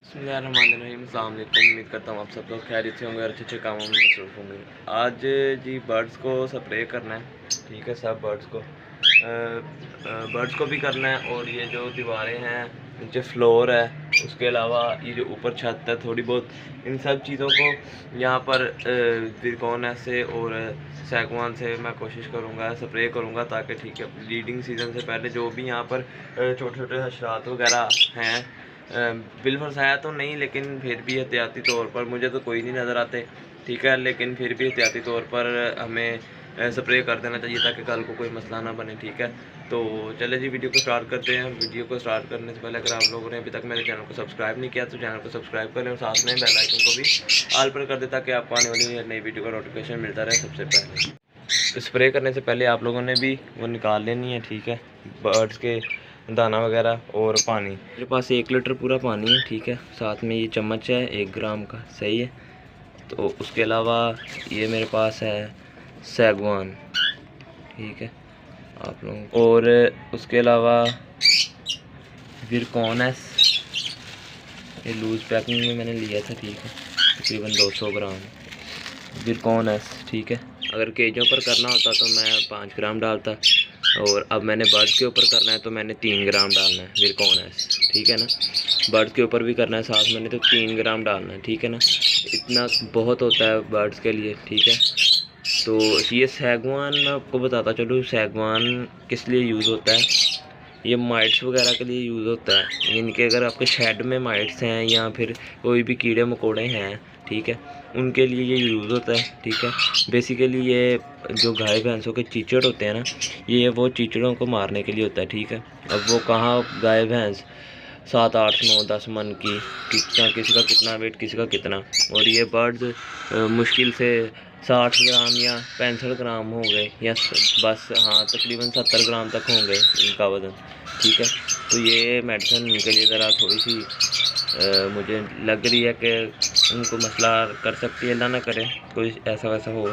बिस्मिल्लाहिर्रहमानिर्रहीम। अस्सलाम वालेकुम। उम्मीद करता हूँ आप सब लोग खैरियत से होंगे और अच्छे कामों में मसरूफ़ होंगे। आज जी बर्ड्स को स्प्रे करना है, ठीक है। सब बर्ड्स को भी करना है। और ये जो दीवारें हैं, नीचे फ्लोर है, उसके अलावा ये जो ऊपर छत है थोड़ी बहुत, इन सब चीज़ों को यहाँ पर विरकोन से और सैगवान से मैं कोशिश करूँगा स्प्रे करूँगा, ताकि ठीक है ब्रीडिंग सीज़न से पहले जो भी यहाँ पर छोटे छोटे हशरात वगैरह हैं, बिलफरसाया तो नहीं, लेकिन फिर भी एहतियाती तौर पर, मुझे तो कोई नहीं नज़र आते, ठीक है, लेकिन फिर भी एहतियाती तौर पर हमें स्प्रे कर देना चाहिए ताकि कल को कोई मसला ना बने, ठीक है। तो चले जी वीडियो को स्टार्ट करते हैं। वीडियो को स्टार्ट करने से पहले अगर आप लोगों ने अभी तक मेरे चैनल को सब्सक्राइब नहीं किया तो चैनल को सब्सक्राइब करें और साथ में बेल आइकन को भी ऑल पर कर दें ताकि आपको आने वाली नई वीडियो का नोटिफिकेशन मिलता रहे सबसे पहले। स्प्रे करने से पहले आप लोगों ने भी वो निकाल लेनी है, ठीक है, बर्ड्स के दाना वगैरह और पानी। मेरे पास 1 लीटर पूरा पानी है, ठीक है। साथ में ये चम्मच है 1 ग्राम का, सही है। तो उसके अलावा ये मेरे पास है सैगवान, ठीक है आप लोगों, और उसके अलावा विरकोनस, ये लूज़ पैकिंग में मैंने लिया था, ठीक है, तकरीबन 200 ग्राम विरकोनस, ठीक है। अगर केजों पर करना होता तो मैं 5 ग्राम डालता, और अब मैंने बर्ड्स के ऊपर करना है तो मैंने 3 ग्राम डालना है विरकोनस, ठीक है ना। बर्ड्स के ऊपर भी करना है साथ मैंने, तो 3 ग्राम डालना है, ठीक है ना। इतना बहुत होता है बर्ड्स के लिए, ठीक है। तो ये सैगवान मैं आपको बताता चलूँ, सैगवान किस लिए यूज़ होता है। ये माइट्स वगैरह के लिए यूज़ होता है, यानी कि अगर आपके शेड में माइट्स हैं या फिर कोई भी कीड़े मकोड़े हैं, ठीक है, उनके लिए ये यूज़ होता है, ठीक है। बेसिकली ये जो गाय भैंसों के चीचड़ होते हैं ना, ये वो चीचड़ों को मारने के लिए होता है, ठीक है। अब वो कहाँ गाय भैंस 7, 8, 9, 10 मन की, किसी का कितना वेट, किसी का कितना, और ये बर्ड्स मुश्किल से 60 ग्राम या 65 ग्राम हो गए, या बस हाँ तकरीबन 70 ग्राम तक होंगे इनका वज़न, ठीक है। तो ये मेडिसिन इनके लिए ज़रा थोड़ी सी मुझे लग रही है कि उनको मसला कर सकती है, अल्लाह ना करे कोई ऐसा वैसा हो।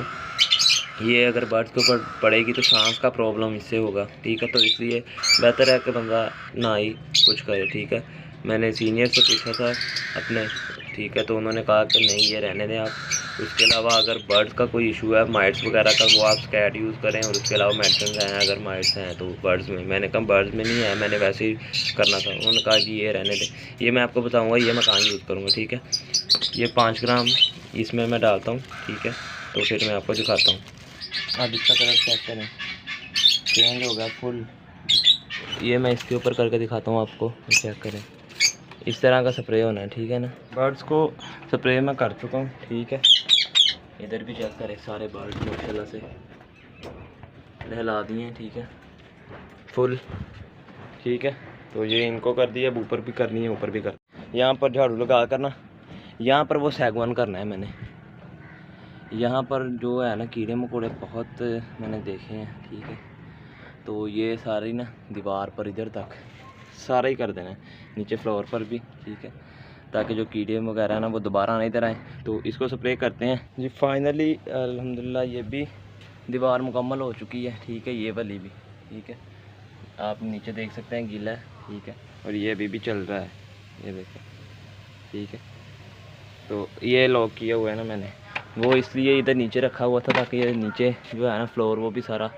ये अगर बर्ड्स के ऊपर पड़ेगी तो सांस का प्रॉब्लम इससे होगा, ठीक है। तो इसलिए बेहतर है कि बंदा ना ही कुछ करे, ठीक है। मैंने सीनियर से पूछा था अपने, ठीक है, तो उन्होंने कहा कि नहीं ये रहने दें आप। उसके अलावा अगर बर्ड्स का कोई इशू है माइट्स वगैरह का, वो आप स्कैट यूज़ करें, और उसके अलावा मेडिसिन हैं अगर माइट्स हैं तो बर्ड्स में। मैंने कहा बर्ड्स में नहीं है, मैंने वैसे ही करना था। उन्होंने कहा जी ये रहने दें। ये मैं आपको बताऊँगा ये मैं कहाँ यूज़ करूँगा, ठीक है। ये 5 ग्राम इसमें मैं डालता हूँ, ठीक है। तो फिर मैं आपको दिखाता हूँ। आप इसका कलर चेक करें, चेंज हो गया फुल। ये मैं इसके ऊपर करके दिखाता हूँ आपको, चेक करें। इस तरह का स्प्रे होना है, ठीक है ना। बर्ड्स को स्प्रे मैं कर चुका हूँ, ठीक है। इधर भी चेक करें, सारे बर्ड्स माशाल्लाह से नहला दिए हैं, ठीक है, फुल, ठीक है। तो ये इनको कर दिया, अब ऊपर भी करनी है, ऊपर भी कर। यहाँ पर झाड़ू लगा कर ना, यहाँ पर वो सैगवान करना है मैंने। यहाँ पर जो है ना कीड़े मकोड़े बहुत मैंने देखे हैं, ठीक है। तो ये सारी ना दीवार पर इधर तक सारा ही कर देना है, नीचे फ्लोर पर भी, ठीक है, ताकि जो कीड़े वगैरह ना वो दोबारा नहीं इधर आए। तो इसको स्प्रे करते हैं जी। फाइनली अल्हम्दुलिल्लाह ये भी दीवार मुकम्मल हो चुकी है, ठीक है, ये वाली भी, ठीक है। आप नीचे देख सकते हैं गीला है, ठीक है, और ये अभी भी चल रहा है, ये देखें, ठीक है। तो ये लॉक किया हुआ है ना मैंने, वो इसलिए इधर नीचे रखा हुआ था ताकि ये नीचे जो है ना फ्लोर वो भी सारा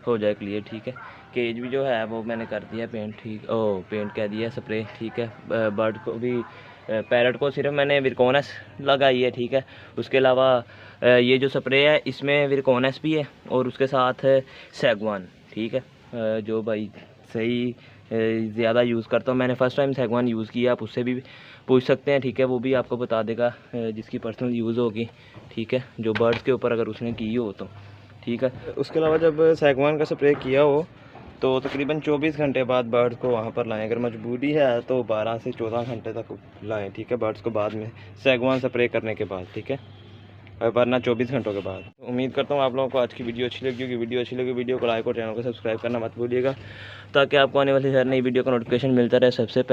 हो जाए क्लियर, ठीक है। केज भी जो है वो मैंने कर दिया पेंट, ठीक, पेंट कह दिया स्प्रे, ठीक है। बर्ड को भी, पैरट को सिर्फ मैंने विरकोनस लगाई है, ठीक है। उसके अलावा ये जो स्प्रे है इसमें विरकोनस भी है और उसके साथ सैगवान, ठीक है। जो भाई सही ज़्यादा यूज़ करता हूँ, मैंने फ़र्स्ट टाइम सैगवान यूज़ किया, आप उससे भी पूछ सकते हैं, ठीक है। वो भी आपको बता देगा जिसकी पर्सनल यूज़ होगी, ठीक है, जो बर्ड्स के ऊपर अगर उसने की हो तो, ठीक है। उसके अलावा जब सैगवान का स्प्रे किया हो तो तकरीबन 24 घंटे बाद बर्ड्स को वहाँ पर लाएं। अगर मजबूरी है तो 12 से 14 घंटे तक लाएं, ठीक है, बर्ड्स को बाद में सैगवान स्प्रे करने के बाद, ठीक है, वरना 24 घंटों के बाद। उम्मीद करता हूँ आप लोगों को आज की वीडियो अच्छी लगी होगी। वीडियो अच्छी लगी वीडियो को लाइक और चैनल को सब्सक्राइब करना मत भूलिएगा, ताकि आपको आने वाली हर नई वीडियो का नोटिफिकेशन मिलता रहे सबसे पहले।